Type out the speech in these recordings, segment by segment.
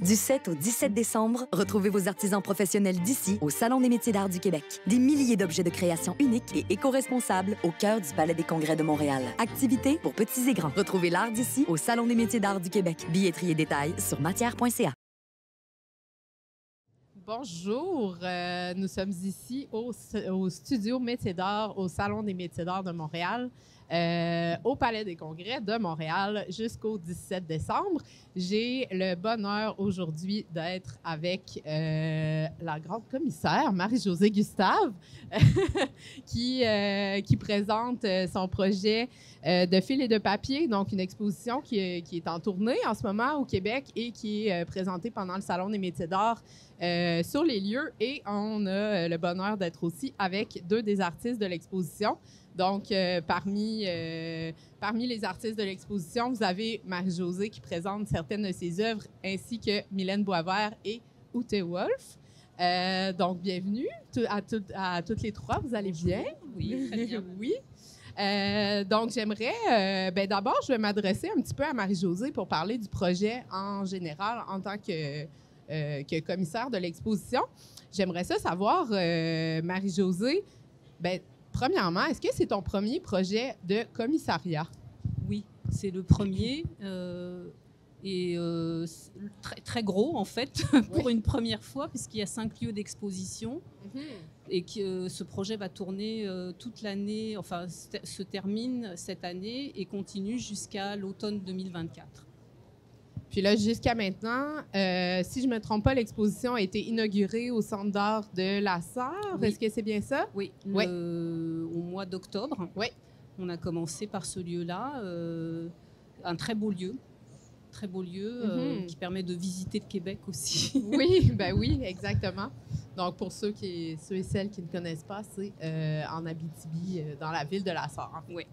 Du 7 au 17 décembre, retrouvez vos artisans professionnels d'ici au Salon des métiers d'art du Québec. Des milliers d'objets de création uniques et éco-responsables au cœur du Palais des Congrès de Montréal. Activités pour petits et grands. Retrouvez l'art d'ici au Salon des métiers d'art du Québec. Billetterie et détails sur matière.ca. Bonjour, nous sommes ici au studio Métiers d'art, au Salon des métiers d'art de Montréal, au Palais des Congrès de Montréal jusqu'au 17 décembre. J'ai le bonheur aujourd'hui d'être avec la grande commissaire Marie-Josée Gustave qui présente son projet de fil et de papier, donc une exposition qui est en tournée en ce moment au Québec et qui est présentée pendant le Salon des métiers d'art sur les lieux. Et on a le bonheur d'être aussi avec deux des artistes de l'exposition. Donc, parmi les artistes de l'exposition, vous avez Marie-Josée qui présente certaines de ses œuvres, ainsi que Mylène Boisvert et Ute Wolf. Donc, bienvenue à toutes les trois. Vous allez bien? Oui, très bien. Oui. Donc, j'aimerais... d'abord, je vais m'adresser un petit peu à Marie-Josée pour parler du projet en général en tant que commissaire de l'exposition. J'aimerais ça savoir, Marie-Josée, premièrement, est-ce que c'est ton premier projet de commissariat? Oui, c'est le premier très, très gros, en fait, pour une première fois, puisqu'il y a 5 lieux d'exposition et que ce projet va tourner toute l'année, enfin, se termine cette année et continue jusqu'à l'automne 2024. Puis là, jusqu'à maintenant, si je ne me trompe pas, l'exposition a été inaugurée au Centre d'art de la Sarre. Oui. Est-ce que c'est bien ça? Oui, au mois d'octobre. Oui. On a commencé par ce lieu-là, un très beau lieu qui permet de visiter le Québec aussi. Oui, oui, exactement. Donc, pour ceux et celles qui ne connaissent pas, c'est en Abitibi, dans la ville de la Sarre. Oui.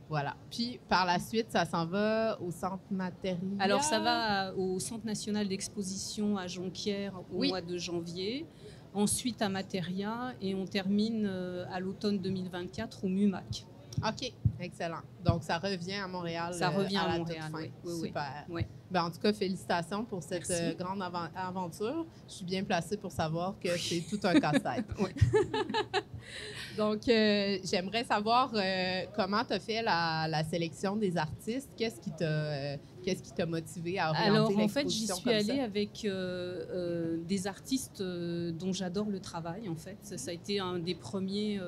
Voilà. Puis, par la suite, ça s'en va au Centre Materia. Alors, ça va au Centre national d'exposition à Jonquière au mois de janvier. Ensuite, à Materia. Et on termine à l'automne 2024 au MUMAC. OK. Excellent. Donc, ça revient à Montréal. Ça revient à Montréal, toute fin. Oui. Super. Oui. En tout cas, félicitations pour cette grande aventure. Je suis bien placée pour savoir que c'est tout un casse-tête. Oui. Donc, j'aimerais savoir comment tu as fait la sélection des artistes. Qu'est-ce qui t'a motivé à orienter l'exposition? Alors, en fait, j'y suis allée avec des artistes dont j'adore le travail, en fait. Ça a été un des premiers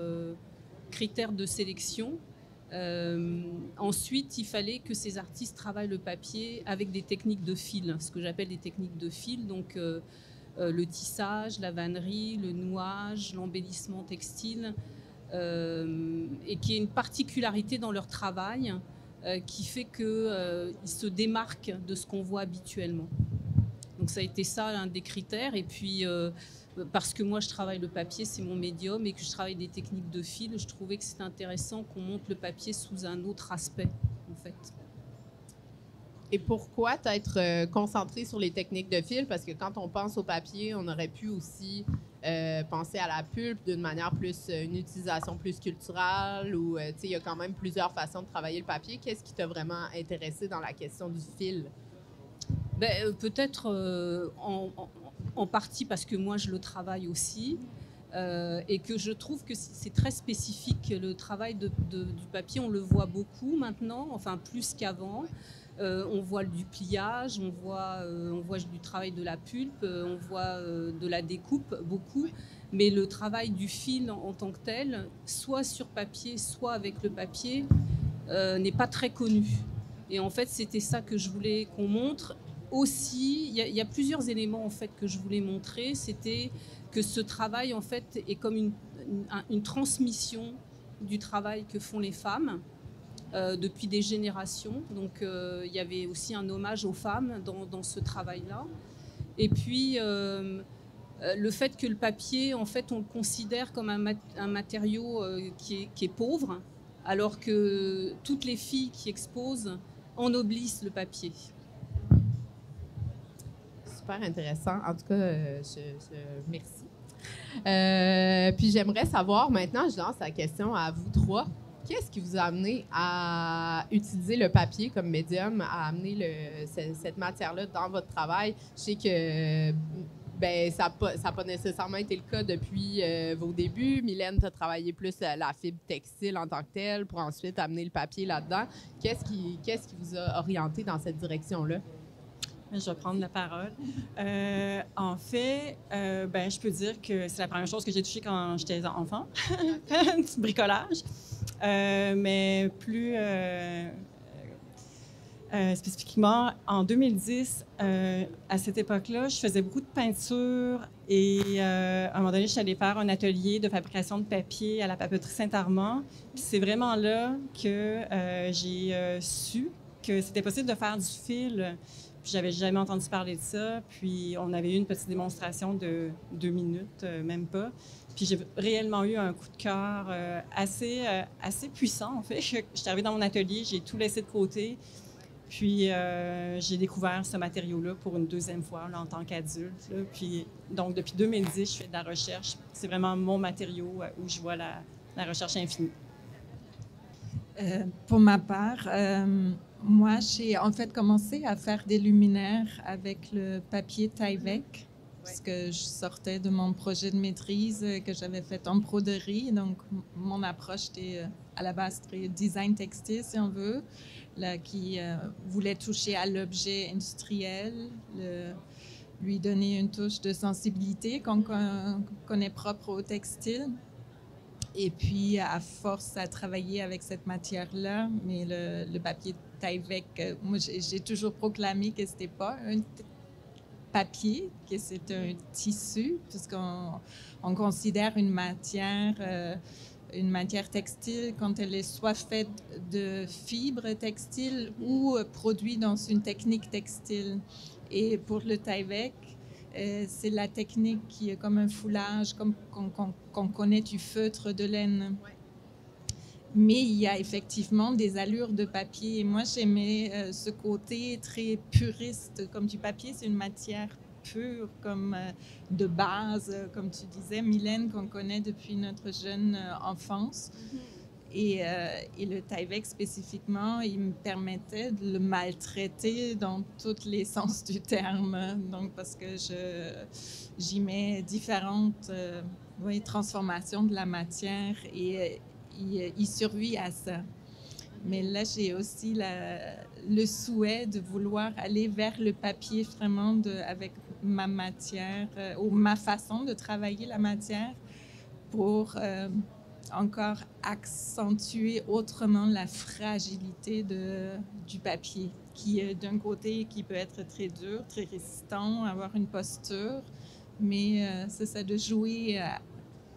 critères de sélection. Ensuite, il fallait que ces artistes travaillent le papier avec des techniques de fil, ce que j'appelle des techniques de fil, donc le tissage, la vannerie, le nouage, l'embellissement textile, et qui est une particularité dans leur travail qui fait qu'ils se démarquent de ce qu'on voit habituellement. Donc ça a été ça l'un des critères. Et puis, parce que moi je travaille le papier, c'est mon médium, et que je travaille des techniques de fil, je trouvais que c'était intéressant qu'on monte le papier sous un autre aspect, en fait. Et pourquoi t'être concentré sur les techniques de fil? Parce que quand on pense au papier, on aurait pu aussi penser à la pulpe d'une manière plus, une utilisation plus culturelle, ou il y a quand même plusieurs façons de travailler le papier. Qu'est-ce qui t'a vraiment intéressé dans la question du fil? Peut-être en partie parce que moi je le travaille aussi et que je trouve que c'est très spécifique. Le travail du papier, on le voit beaucoup maintenant, enfin plus qu'avant. On voit du pliage, on voit du travail de la pulpe, on voit de la découpe beaucoup, mais le travail du fil en tant que tel, soit sur papier, soit avec le papier, n'est pas très connu. Et en fait, c'était ça que je voulais qu'on montre. Aussi, il y a plusieurs éléments en fait que je voulais montrer. C'était que ce travail en fait est comme une transmission du travail que font les femmes depuis des générations. Donc, il y avait aussi un hommage aux femmes dans ce travail-là. Et puis, le fait que le papier, en fait, on le considère comme un matériau qui est pauvre, alors que toutes les filles qui exposent ennoblissent le papier. Super intéressant. En tout cas, merci. Puis j'aimerais savoir, maintenant, je lance la question à vous trois. Qu'est-ce qui vous a amené à utiliser le papier comme médium, à amener cette matière-là dans votre travail? Je sais que ça n'a pas nécessairement été le cas depuis vos débuts. Mylène, tu as travaillé plus la fibre textile en tant que telle pour ensuite amener le papier là-dedans. Qu'est-ce qui vous a orienté dans cette direction-là? Je vais prendre la parole. En fait, je peux dire que c'est la première chose que j'ai touchée quand j'étais enfant, du bricolage. Mais plus spécifiquement, en 2010, à cette époque-là, je faisais beaucoup de peinture et à un moment donné, je suis allée faire un atelier de fabrication de papier à la papeterie Saint-Armand. Puis c'est vraiment là que j'ai su que c'était possible de faire du fil. Puis j'avais jamais entendu parler de ça. Puis on avait eu une petite démonstration de 2 minutes, même pas. Puis j'ai réellement eu un coup de cœur assez puissant, en fait. Je suis arrivée dans mon atelier, j'ai tout laissé de côté. Puis j'ai découvert ce matériau-là pour une deuxième fois là, en tant qu'adulte. Là. Puis donc depuis 2010, je fais de la recherche. C'est vraiment mon matériau où je vois la recherche infinie. Pour ma part, moi, j'ai en fait commencé à faire des luminaires avec le papier Tyvek, parce que je sortais de mon projet de maîtrise que j'avais fait en broderie. Donc, mon approche était à la base très design textile, si on veut, là, qui voulait toucher à l'objet industriel, lui donner une touche de sensibilité qu'on connaît propre au textile. Et puis, à force à travailler avec cette matière-là, mais le papier Tyvek, moi, j'ai toujours proclamé que c'était pas un papier, que c'est un tissu, puisqu'on considère une matière textile quand elle est soit faite de fibres textiles ou produite dans une technique textile. Et pour le Tyvek, c'est la technique qui est comme un foulage, comme qu'on connaît du feutre de laine. Ouais. Mais il y a effectivement des allures de papier. Et moi, j'aimais ce côté très puriste. Comme du papier, c'est une matière pure, comme de base, comme tu disais, Mylène, qu'on connaît depuis notre jeune enfance. Mm-hmm. Et le Tyvek spécifiquement, il me permettait de le maltraiter dans tous les sens du terme. Donc, parce que j'y mets différentes transformations de la matière et il survit à ça. Mais là, j'ai aussi le souhait de vouloir aller vers le papier vraiment avec ma matière ou ma façon de travailler la matière pour encore accentuer autrement la fragilité du papier, qui est d'un côté qui peut être très dur, très résistant, avoir une posture, mais c'est ça de jouer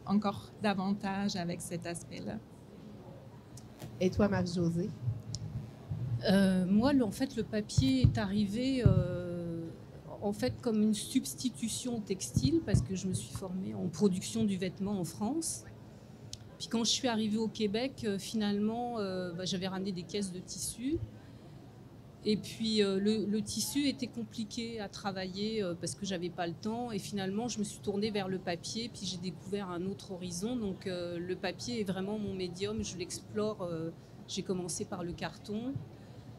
encore davantage avec cet aspect-là. Et toi, Marie-Josée? Moi, en fait, le papier est arrivé en fait comme une substitution au textile parce que je me suis formée en production du vêtement en France. Puis quand je suis arrivée au Québec, finalement, j'avais ramené des caisses de tissu. Et puis le tissu était compliqué à travailler parce que j'avais pas le temps. Et finalement, je me suis tournée vers le papier. Puis j'ai découvert un autre horizon. Donc le papier est vraiment mon médium. Je l'explore. J'ai commencé par le carton.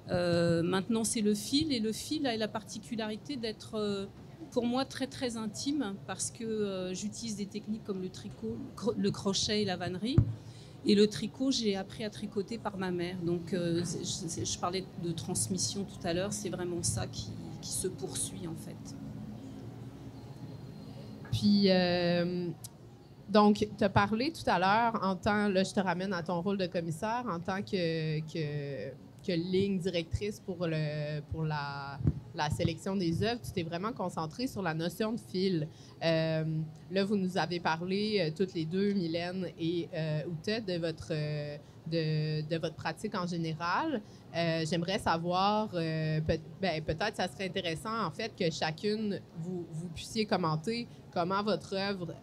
Maintenant, c'est le fil. Et le fil a la particularité d'être... pour moi, très, très intime parce que j'utilise des techniques comme le tricot, le crochet et la vannerie. Et le tricot, j'ai appris à tricoter par ma mère. Donc, je parlais de transmission tout à l'heure. C'est vraiment ça qui se poursuit, en fait. Puis, donc, tu as parlé tout à l'heure, là, je te ramène à ton rôle de commissaire, en tant que ligne directrice pour la sélection des œuvres, tu t'es vraiment concentrée sur la notion de fil. Là, vous nous avez parlé, toutes les deux, Mylène et Ute, de votre pratique en général. J'aimerais savoir, peut-être ça serait intéressant, en fait, que chacune, vous puissiez commenter comment votre œuvre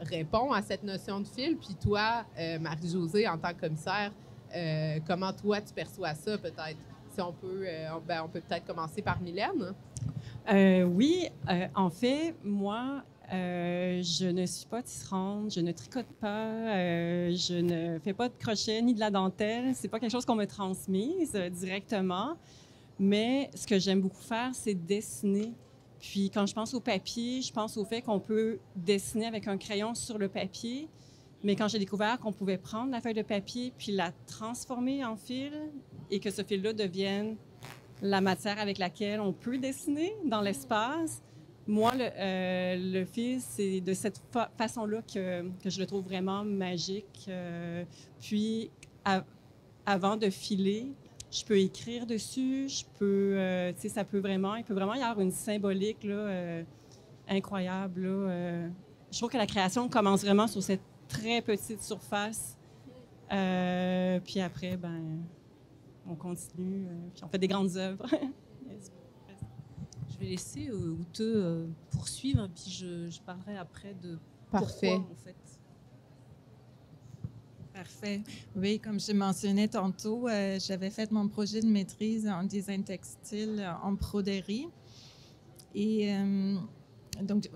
répond à cette notion de fil. Puis toi, Marie-Josée, en tant que commissaire, comment toi, tu perçois ça, peut-être? Si on peut, on peut peut-être commencer par Mylène. Oui, en fait, moi, Je ne suis pas tisserande, je ne tricote pas, je ne fais pas de crochet ni de la dentelle. C'est pas quelque chose qu'on me transmise directement. Mais ce que j'aime beaucoup faire, c'est dessiner. Puis quand je pense au papier, je pense au fait qu'on peut dessiner avec un crayon sur le papier. Mais quand j'ai découvert qu'on pouvait prendre la feuille de papier puis la transformer en fil et que ce fil-là devienne la matière avec laquelle on peut dessiner dans l'espace, moi, le fil, c'est de cette façon-là que je le trouve vraiment magique. Puis, avant de filer, je peux écrire dessus, il peut vraiment y avoir une symbolique là, incroyable. Là, je trouve que la création commence vraiment sur cette très petite surface. Puis après, on continue, puis on fait des grandes œuvres. Je vais laisser Ute poursuivre, puis je parlerai après de Parfait. pourquoi, en fait. Parfait. Oui, comme je mentionnais tantôt, j'avais fait mon projet de maîtrise en design textile en broderie. Et donc,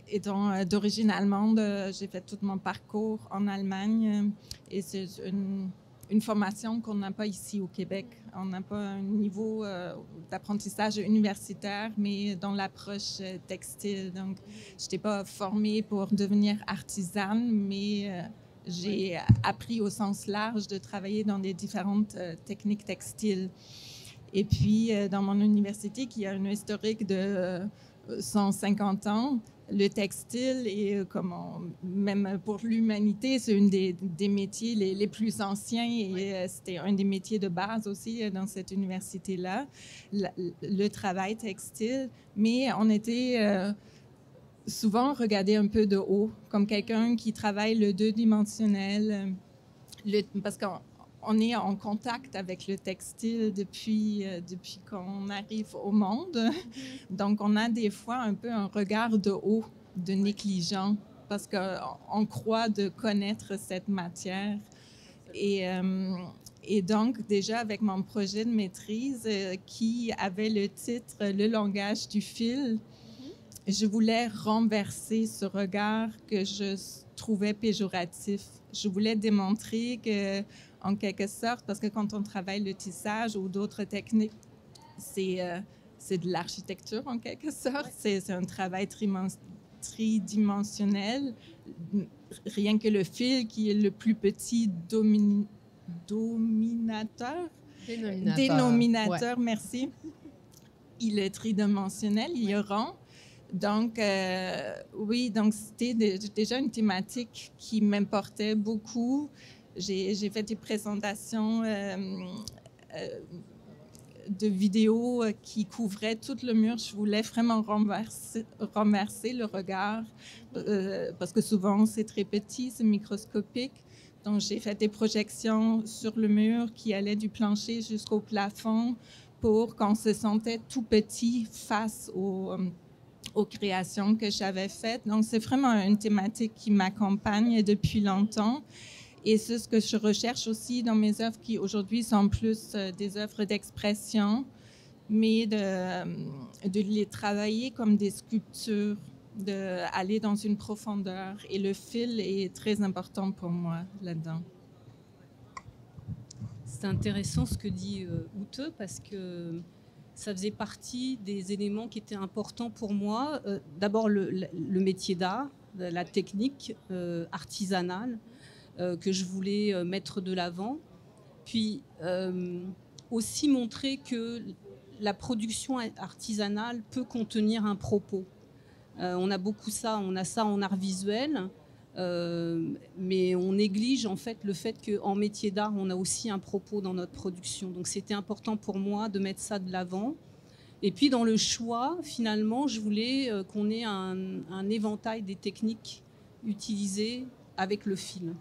étant d'origine allemande, j'ai fait tout mon parcours en Allemagne. Et c'est une formation qu'on n'a pas ici au Québec. On n'a pas un niveau d'apprentissage universitaire, mais dans l'approche textile. Donc, je n'étais pas formée pour devenir artisane, mais j'ai appris au sens large de travailler dans des différentes techniques textiles. Et puis, dans mon université, qui a un historique de 150 ans, le textile, même pour l'humanité, c'est un des métiers les plus anciens et c'était un des métiers de base aussi dans cette université-là, le travail textile. Mais on était souvent regardé un peu de haut, comme quelqu'un qui travaille le deux-dimensionnel, parce qu'on est en contact avec le textile depuis qu'on arrive au monde. Donc, on a des fois un peu un regard de haut, de négligent, parce qu'on croit de connaître cette matière. Et donc, déjà, avec mon projet de maîtrise qui avait le titre « Le langage du fil », je voulais renverser ce regard que je trouvais péjoratif. Je voulais démontrer que, en quelque sorte, parce que quand on travaille le tissage ou d'autres techniques, c'est de l'architecture en quelque sorte. C'est un travail tridimensionnel. Rien que le fil, qui est le plus petit dénominateur, merci. Il est tridimensionnel, il est rond. Donc, oui, donc c'était déjà une thématique qui m'importait beaucoup. J'ai fait des présentations de vidéos qui couvraient tout le mur. Je voulais vraiment renverser le regard parce que souvent, c'est très petit, c'est microscopique. Donc, j'ai fait des projections sur le mur qui allaient du plancher jusqu'au plafond pour qu'on se sentait tout petit face aux créations que j'avais faites. Donc, c'est vraiment une thématique qui m'accompagne depuis longtemps. Et c'est ce que je recherche aussi dans mes œuvres qui, aujourd'hui, sont plus des œuvres d'expression, mais de les travailler comme des sculptures, d'aller dans une profondeur. Et le fil est très important pour moi là-dedans. C'est intéressant ce que dit Ute, parce que ça faisait partie des éléments qui étaient importants pour moi. D'abord, le métier d'art, la technique artisanale que je voulais mettre de l'avant. Puis aussi montrer que la production artisanale peut contenir un propos. On a beaucoup ça, on a ça en art visuel, mais on néglige en fait le fait qu'en métier d'art, on a aussi un propos dans notre production. Donc c'était important pour moi de mettre ça de l'avant. Et puis dans le choix, finalement, je voulais qu'on ait un éventail des techniques utilisées avec le fil.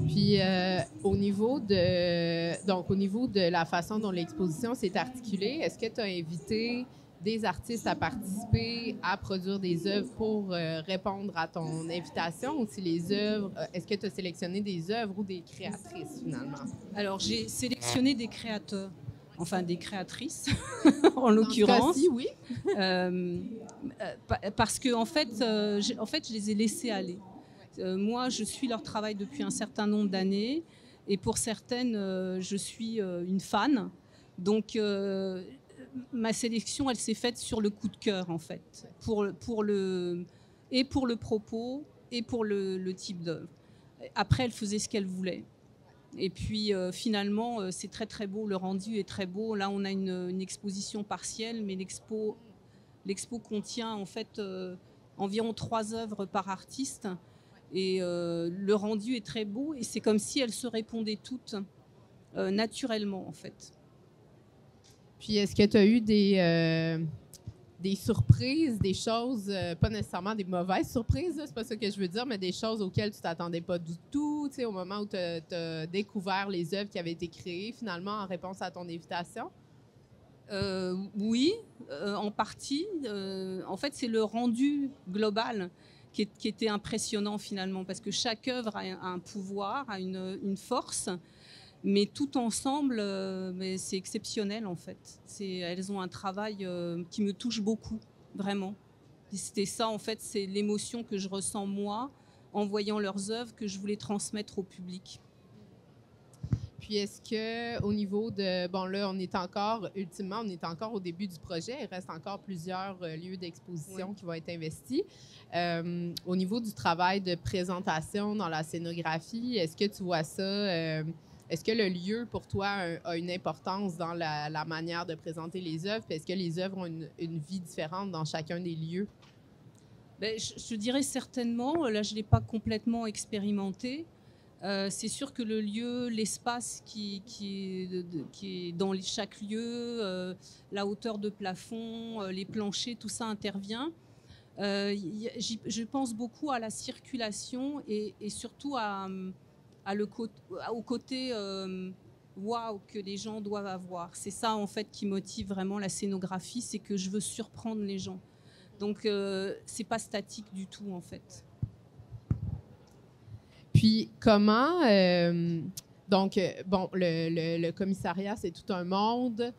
Puis au niveau de la façon dont l'exposition s'est articulée, est-ce que tu as invité des artistes à participer, à produire des œuvres pour répondre à ton invitation, ou si les œuvres, est-ce que tu as sélectionné des œuvres ou des créatrices finalement? Alors j'ai sélectionné des créateurs. enfin des créatrices en l'occurrence. Oui. Parce que en fait, je les ai laissées aller. Moi, je suis leur travail depuis un certain nombre d'années, et pour certaines, je suis une fan. Donc, ma sélection, elle s'est faite sur le coup de cœur, en fait, pour le propos et pour le type d'œuvre. Après, elle faisait ce qu'elle voulait. Et puis, finalement, c'est très, très beau. Le rendu est très beau. Là, on a une exposition partielle, mais l'expo contient, en fait, environ 3 œuvres par artiste. Et le rendu est très beau. Et c'est comme si elles se répondaient toutes naturellement, en fait. Puis, est-ce que tu as eu des surprises, des choses, pas nécessairement des mauvaises surprises, c'est pas ça que je veux dire, mais des choses auxquelles tu t'attendais pas du tout, tu sais, au moment où tu as découvert les œuvres qui avaient été créées, finalement, en réponse à ton invitation? Oui, en partie. En fait, c'est le rendu global qui était impressionnant, finalement, parce que chaque œuvre a un pouvoir, a une force. Mais tout ensemble, c'est exceptionnel en fait. Elles ont un travail qui me touche beaucoup, vraiment. Et c'était ça en fait, c'est l'émotion que je ressens moi en voyant leurs œuvres que je voulais transmettre au public. Puis est-ce que au niveau de... Bon là, on est encore au début du projet. Il reste encore plusieurs lieux d'exposition qui vont être investis. Au niveau du travail de présentation dans la scénographie, est-ce que tu vois ça... Est-ce que le lieu, pour toi, a une importance dans la manière de présenter les œuvres? Est-ce que les œuvres ont une vie différente dans chacun des lieux? Ben, je dirais certainement. Là, je ne l'ai pas complètement expérimenté. C'est sûr que le lieu, l'espace qui est dans chaque lieu, la hauteur de plafond, les planchers, tout ça intervient. Je pense beaucoup à la circulation et surtout au côté waouh que les gens doivent avoir. C'est ça en fait qui motive vraiment la scénographie, c'est que je veux surprendre les gens. Donc c'est pas statique du tout en fait. Puis comment donc bon le commissariat c'est tout un monde.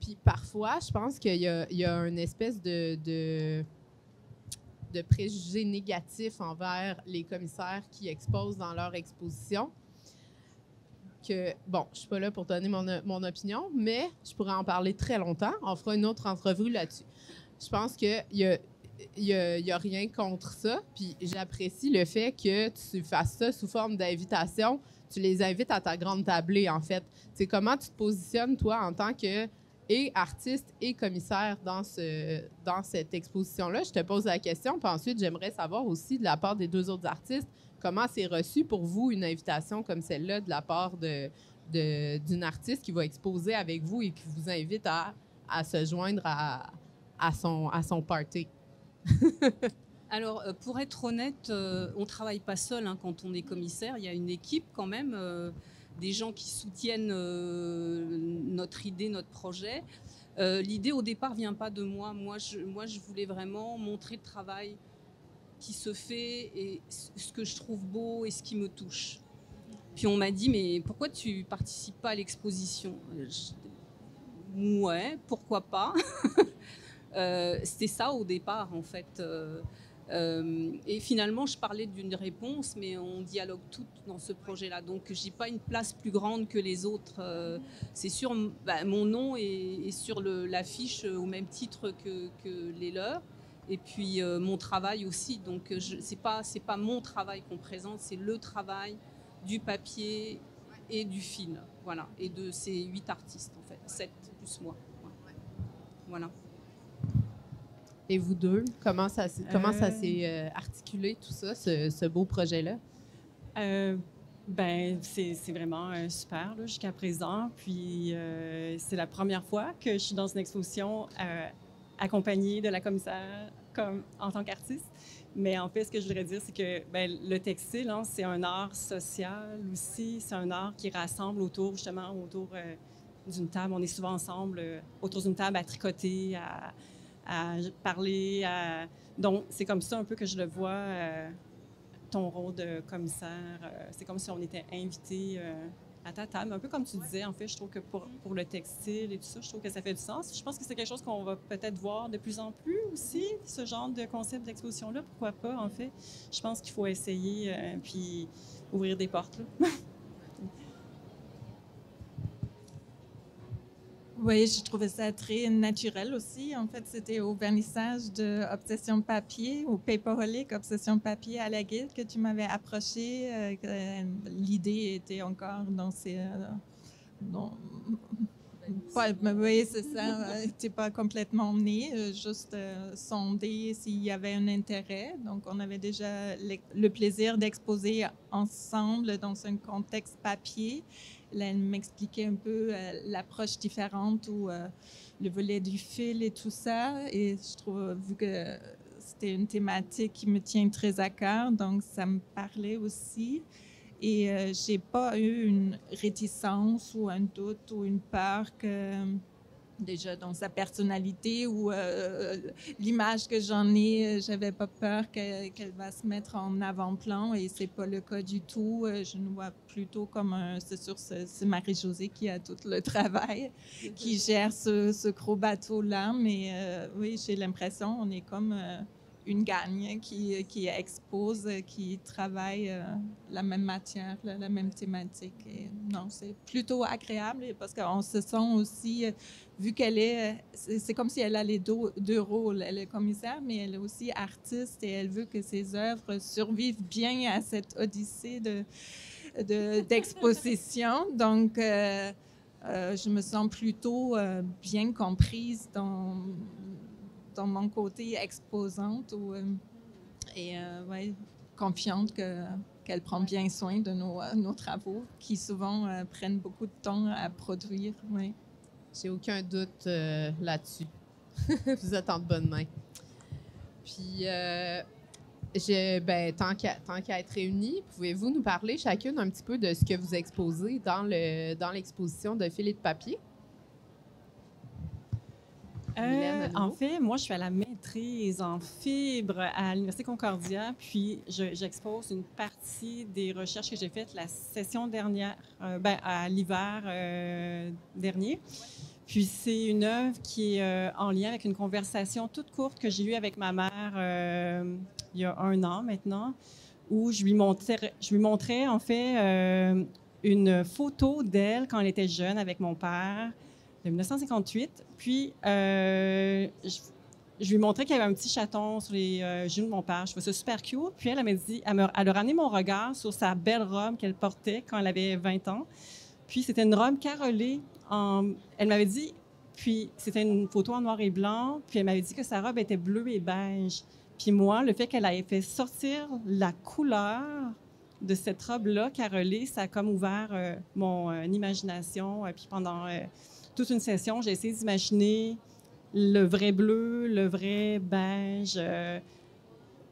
Puis parfois je pense qu'il y a une espèce de préjugés négatifs envers les commissaires qui exposent dans leur exposition. Que, bon, je ne suis pas là pour donner mon opinion, mais je pourrais en parler très longtemps. On fera une autre entrevue là-dessus. Je pense qu'il y a rien contre ça, puis j'apprécie le fait que tu fasses ça sous forme d'invitation. Tu les invites à ta grande tablée, en fait. C'est comment tu te positionnes, toi, en tant que et artiste et commissaire dans cette exposition-là. Je te pose la question, puis ensuite, j'aimerais savoir aussi de la part des 2 autres artistes, comment c'est reçu pour vous une invitation comme celle-là de la part d'une artiste qui va exposer avec vous et qui vous invite à se joindre à son party? Alors, pour être honnête, on ne travaille pas seul quand on est commissaire. Il y a une équipe quand même, des gens qui soutiennent notre idée, notre projet. L'idée, au départ, ne vient pas de moi. Moi, je voulais vraiment montrer le travail qui se fait et ce que je trouve beau et ce qui me touche. Puis on m'a dit, mais pourquoi tu ne participes pas à l'exposition? Ouais, pourquoi pas. C'était ça au départ, en fait. Et finalement, je parlais d'une réponse, mais on dialogue toutes dans ce projet-là. Donc, je n'ai pas une place plus grande que les autres. C'est sûr, mon nom est sur l'affiche au même titre que les leurs. Et puis, mon travail aussi. Donc, ce n'est pas mon travail qu'on présente, c'est le travail du papier et du fil. Voilà. Et de ces 8 artistes, en fait. 7 plus moi. Voilà. Et vous deux, comment ça s'est articulé, tout ça, ce beau projet-là? C'est vraiment super jusqu'à présent. Puis c'est la première fois que je suis dans une exposition accompagnée de la commissaire en tant qu'artiste. Mais en fait, ce que je voudrais dire, c'est que le textile, c'est un art social aussi. C'est un art qui rassemble autour d'une table. On est souvent ensemble autour d'une table à tricoter, à parler. Donc, c'est comme ça un peu que je le vois, ton rôle de commissaire. C'est comme si on était invité à ta table. Un peu comme tu disais, en fait, je trouve que pour le textile et tout ça, je trouve que ça fait du sens. Je pense que c'est quelque chose qu'on va peut-être voir de plus en plus aussi, ce genre de concept d'exposition-là. Pourquoi pas, en fait? Je pense qu'il faut essayer puis ouvrir des portes, là. Oui, je trouvais ça très naturel aussi. En fait, c'était au vernissage de Obsession Papier, ou Paperholic, Obsession Papier à la Guilde, que tu m'avais approché. L'idée était encore dans ces... oui, c'est ça. N'était pas complètement né, juste sonder s'il y avait un intérêt. Donc, on avait déjà le plaisir d'exposer ensemble dans un contexte papier. Là, elle m'expliquait un peu l'approche différente ou le volet du fil et tout ça. Et je trouve, vu que c'était une thématique qui me tient très à cœur, donc ça me parlait aussi. Et j'ai pas eu une réticence ou un doute ou une peur que, déjà dans sa personnalité ou l'image que j'en ai, j'avais pas peur qu'elle va se mettre en avant-plan et c'est pas le cas du tout. Je nous vois plutôt comme c'est sûr, c'est Marie-Josée qui a tout le travail, qui gère ce gros bateau-là, mais oui, j'ai l'impression on est comme une gagne qui expose, qui travaille la même matière, la même thématique. Et non, c'est plutôt agréable parce qu'on se sent aussi, vu qu'elle c'est comme si elle a les deux rôles. Elle est commissaire, mais elle est aussi artiste et elle veut que ses œuvres survivent bien à cette odyssée d'exposition. Donc, je me sens plutôt bien comprise dans mon côté exposante et ouais, confiante qu'elle prend bien soin de nos travaux qui souvent prennent beaucoup de temps à produire. Ouais. J'ai aucun doute là-dessus. Vous êtes en de bonnes mains. Puis, tant qu'à être réunis, pouvez-vous nous parler chacune un petit peu de ce que vous exposez dans l'exposition de fil et de papier? En fait, moi, je suis à la maîtrise en fibre à l'Université Concordia, puis j'expose une partie des recherches que j'ai faites la session dernière, à l'hiver dernier. Puis c'est une œuvre qui est en lien avec une conversation toute courte que j'ai eue avec ma mère il y a 1 an maintenant, où je lui montrais en fait une photo d'elle quand elle était jeune avec mon père, de 1958. Puis, je lui montrais qu'il y avait un petit chaton sur les genoux de mon père. Je trouvais ça super cute. Puis, elle m'a dit, elle a ramené mon regard sur sa belle robe qu'elle portait quand elle avait 20 ans. Puis, c'était une robe carrelée. Elle m'avait dit, puis c'était une photo en noir et blanc. Puis, elle m'avait dit que sa robe était bleue et beige. Puis moi, le fait qu'elle ait fait sortir la couleur de cette robe-là carrelée, ça a comme ouvert mon imagination. Puis pendant toute une session, j'ai essayé d'imaginer le vrai bleu, le vrai beige.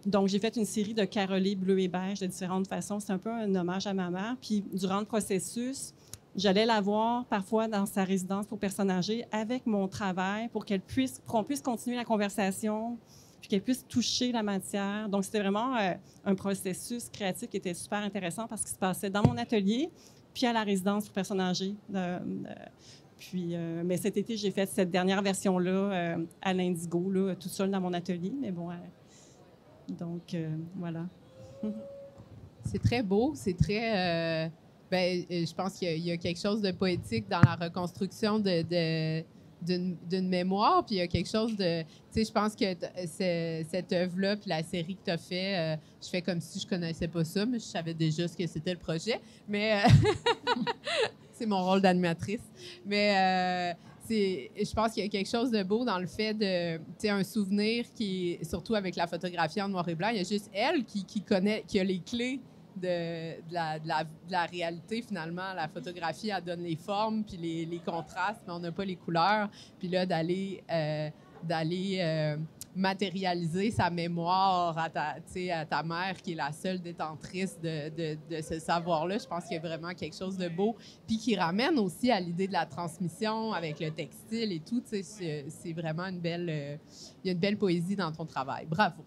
Donc, j'ai fait une série de carrelés bleu et beige de différentes façons. C'est un peu un hommage à ma mère. Puis, durant le processus, j'allais la voir parfois dans sa résidence pour personnes âgées avec mon travail pour qu'on puisse continuer la conversation, puis qu'elle puisse toucher la matière. Donc, c'était vraiment un processus créatif qui était super intéressant parce qu'il se passait dans mon atelier, puis à la résidence pour personnes âgées. Mais cet été, j'ai fait cette dernière version-là à l'Indigo, là, toute seule dans mon atelier. Mais bon, voilà. C'est très beau, c'est très... je pense qu'il y a quelque chose de poétique dans la reconstruction d'une mémoire, puis il y a quelque chose de... Tu sais, je pense que cette œuvre-là, puis la série que tu as fait, je fais comme si je connaissais pas ça, mais je savais déjà ce que c'était le projet. Mais c'est mon rôle d'animatrice. Mais je pense qu'il y a quelque chose de beau dans le fait de... Tu sais, un souvenir qui, surtout avec la photographie en noir et blanc, il y a juste elle qui a les clés de la réalité, finalement. La photographie, elle donne les formes puis les contrastes, mais on n'a pas les couleurs. Puis là, d'aller matérialiser sa mémoire à ta mère, qui est la seule détentrice de ce savoir-là, je pense qu'il y a vraiment quelque chose de beau, puis qui ramène aussi à l'idée de la transmission avec le textile et tout. C'est vraiment il y a une belle poésie dans ton travail. Bravo!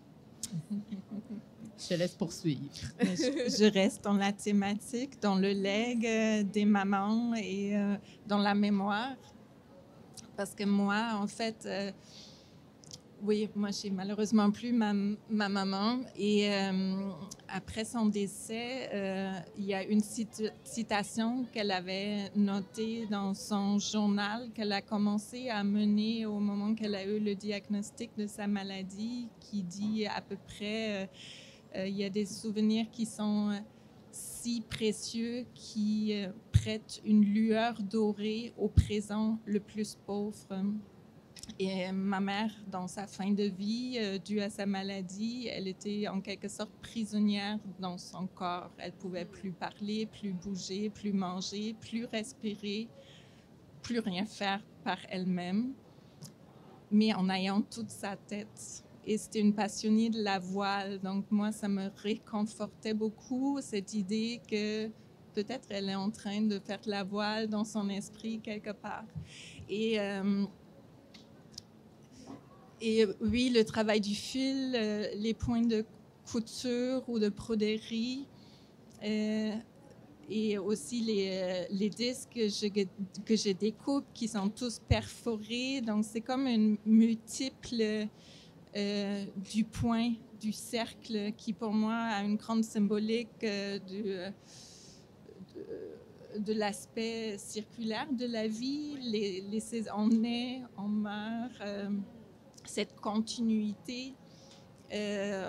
Je te laisse poursuivre. Je reste dans la thématique, dans le legs des mamans et dans la mémoire. Parce que moi, en fait, oui, moi, j'ai malheureusement plus ma maman. Et après son décès, il y a une citation qu'elle avait notée dans son journal qu'elle a commencé à mener au moment qu'elle a eu le diagnostic de sa maladie, qui dit à peu près il y a des souvenirs qui sont si précieux, qui prêtent une lueur dorée au présent le plus pauvre. Et ma mère, dans sa fin de vie, due à sa maladie, elle était en quelque sorte prisonnière dans son corps. Elle ne pouvait plus parler, plus bouger, plus manger, plus respirer, plus rien faire par elle-même, mais en ayant toute sa tête. Et c'était une passionnée de la voile. Donc moi, ça me réconfortait beaucoup, cette idée que peut-être elle est en train de faire de la voile dans son esprit quelque part. Et oui, le travail du fil, les points de couture ou de broderie, et aussi les disques que je découpe qui sont tous perforés. Donc, c'est comme une multiple du point, du cercle, qui pour moi a une grande symbolique de l'aspect circulaire de la vie. On naît, on meurt, cette continuité de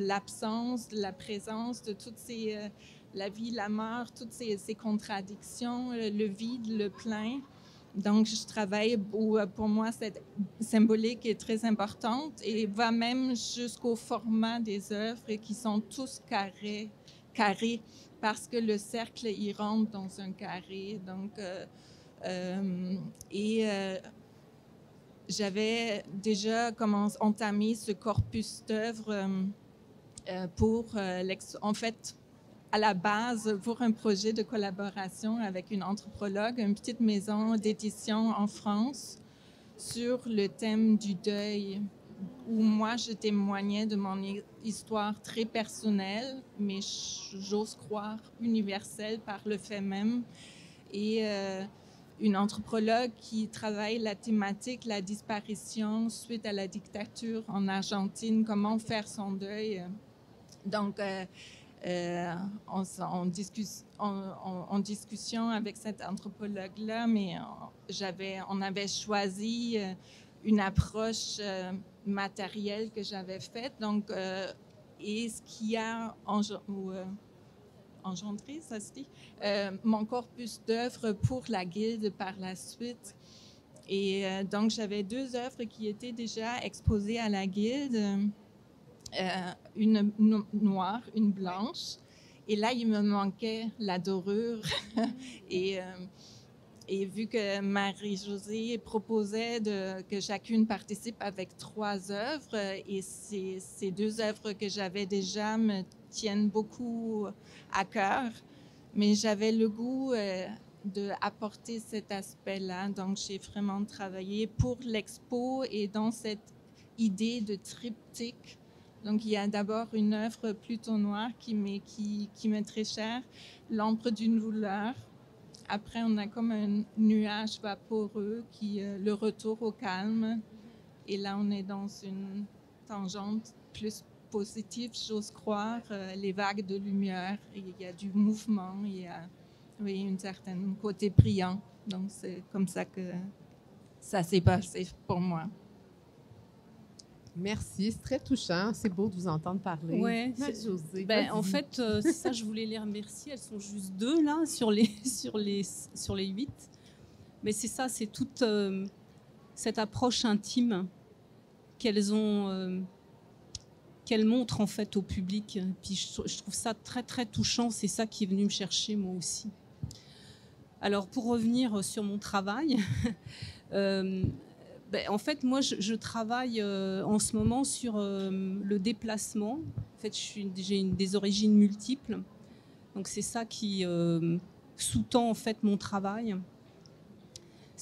l'absence, de la présence, de toutes ces... la vie, la mort, toutes ces contradictions, le vide, le plein. Donc, je travaille pour moi, cette symbolique est très importante et va même jusqu'au format des œuvres qui sont tous carrés parce que le cercle, il rentre dans un carré. Donc, j'avais déjà entamé ce corpus d'œuvres en fait, à la base, pour un projet de collaboration avec une anthropologue, une petite maison d'édition en France, sur le thème du deuil, où moi, je témoignais de mon histoire très personnelle, mais j'ose croire universelle par le fait même. Et une anthropologue qui travaille la thématique, la disparition suite à la dictature en Argentine, comment faire son deuil. Donc, en discussion avec cette anthropologue-là, mais on avait choisi une approche matérielle que j'avais faite. Donc, et ce qui a engendré, ça se dit, mon corpus d'œuvres pour la guilde par la suite. Et donc, j'avais 2 œuvres qui étaient déjà exposées à la guilde. Une noire, une blanche. Et là, il me manquait la dorure. Et vu que Marie-Josée proposait que chacune participe avec 3 œuvres, et ces 2 œuvres que j'avais déjà me tiennent beaucoup à cœur, mais j'avais le goût d'apporter cet aspect-là. Donc, j'ai vraiment travaillé pour l'expo et dans cette idée de triptyque. Donc, il y a d'abord une œuvre plutôt noire qui m'est très chère, l'ombre d'une douleur. Après, on a comme un nuage vaporeux le retour au calme. Et là, on est dans une tangente plus positive, j'ose croire, les vagues de lumière. Il y a du mouvement, il y a un certain côté brillant. Donc, c'est comme ça que ça s'est passé pour moi. Merci, c'est très touchant. C'est beau de vous entendre parler. Ouais, Josée, en fait, c'est ça, je voulais les remercier. Elles sont juste 2 là sur les 8. Mais c'est ça, c'est toute cette approche intime qu'elles montrent en fait au public. Puis je trouve ça très très touchant. C'est ça qui est venu me chercher moi aussi. Alors pour revenir sur mon travail. En fait, moi, je travaille en ce moment sur le déplacement. En fait, j'ai des origines multiples. Donc, c'est ça qui sous-tend en fait mon travail.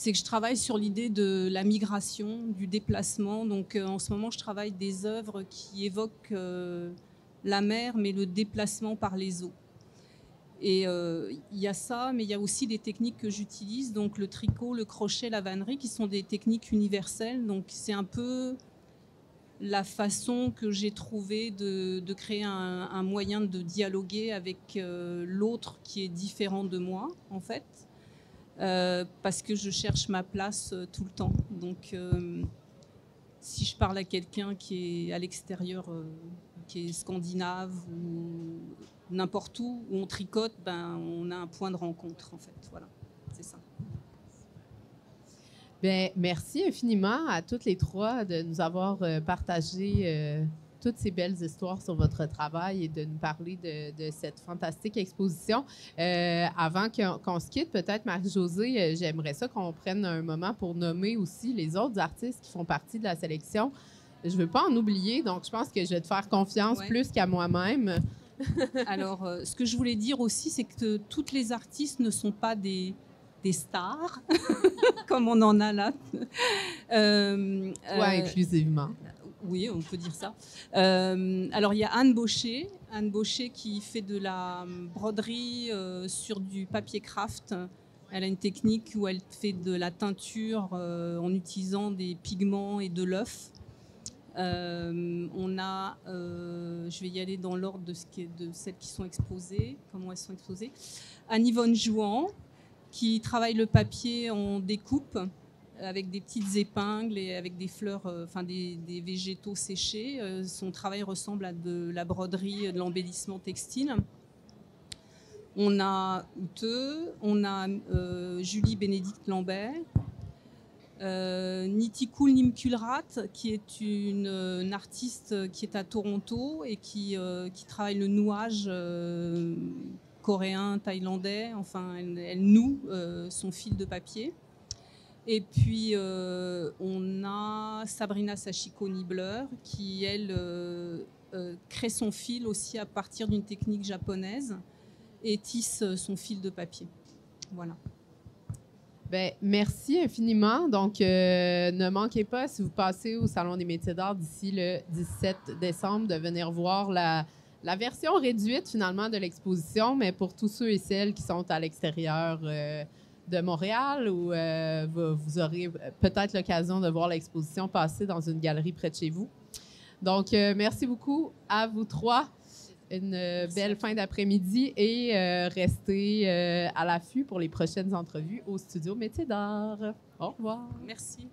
c'est que je travaille sur l'idée de la migration, du déplacement. Donc en ce moment, je travaille des œuvres qui évoquent la mer, mais le déplacement par les eaux. Et il y a ça, mais il y a aussi des techniques que j'utilise, donc le tricot, le crochet, la vannerie, qui sont des techniques universelles. Donc c'est un peu la façon que j'ai trouvé de créer un moyen de dialoguer avec l'autre qui est différent de moi, en fait, parce que je cherche ma place tout le temps. Donc si je parle à quelqu'un qui est à l'extérieur, qui est scandinave ou n'importe où on tricote, ben, on a un point de rencontre, en fait. Voilà, c'est ça. Bien, merci infiniment à toutes les trois de nous avoir partagé toutes ces belles histoires sur votre travail et de nous parler de cette fantastique exposition. Avant qu'on se quitte, peut-être, Marie-Josée, j'aimerais ça qu'on prenne un moment pour nommer aussi les autres artistes qui font partie de la sélection. Je ne veux pas en oublier, donc je pense que je vais te faire confiance plus qu'à moi-même. Alors, ce que je voulais dire aussi, c'est que toutes les artistes ne sont pas des stars, comme on en a là. Inclusivement. Oui, on peut dire ça. Alors, il y a Anne Baucher qui fait de la broderie sur du papier craft. Elle a une technique où elle fait de la teinture en utilisant des pigments et de l'œuf. On a, je vais y aller dans l'ordre de celles qui sont exposées, comment elles sont exposées. Anne-Yvonne Jouan, qui travaille le papier en découpe avec des petites épingles et avec des fleurs, des végétaux séchés. Son travail ressemble à de la broderie, de l'embellissement textile. On a Outeux, on a Julie Bénédicte Lambert. Nitikul Nimkulrat, qui est une artiste qui est à Toronto et qui travaille le nouage coréen, thaïlandais. Enfin, elle noue son fil de papier. Et puis, on a Sabrina Sachiko-Nibler, qui, elle, crée son fil aussi à partir d'une technique japonaise et tisse son fil de papier. Voilà. Bien, merci infiniment. Donc, ne manquez pas, si vous passez au Salon des métiers d'art d'ici le 17 décembre, de venir voir la version réduite, finalement, de l'exposition, mais pour tous ceux et celles qui sont à l'extérieur de Montréal, où vous aurez peut-être l'occasion de voir l'exposition passer dans une galerie près de chez vous. Donc, merci beaucoup à vous trois. Une belle fin d'après-midi et restez à l'affût pour les prochaines entrevues au Studio Métiers d'art. Au revoir. Merci.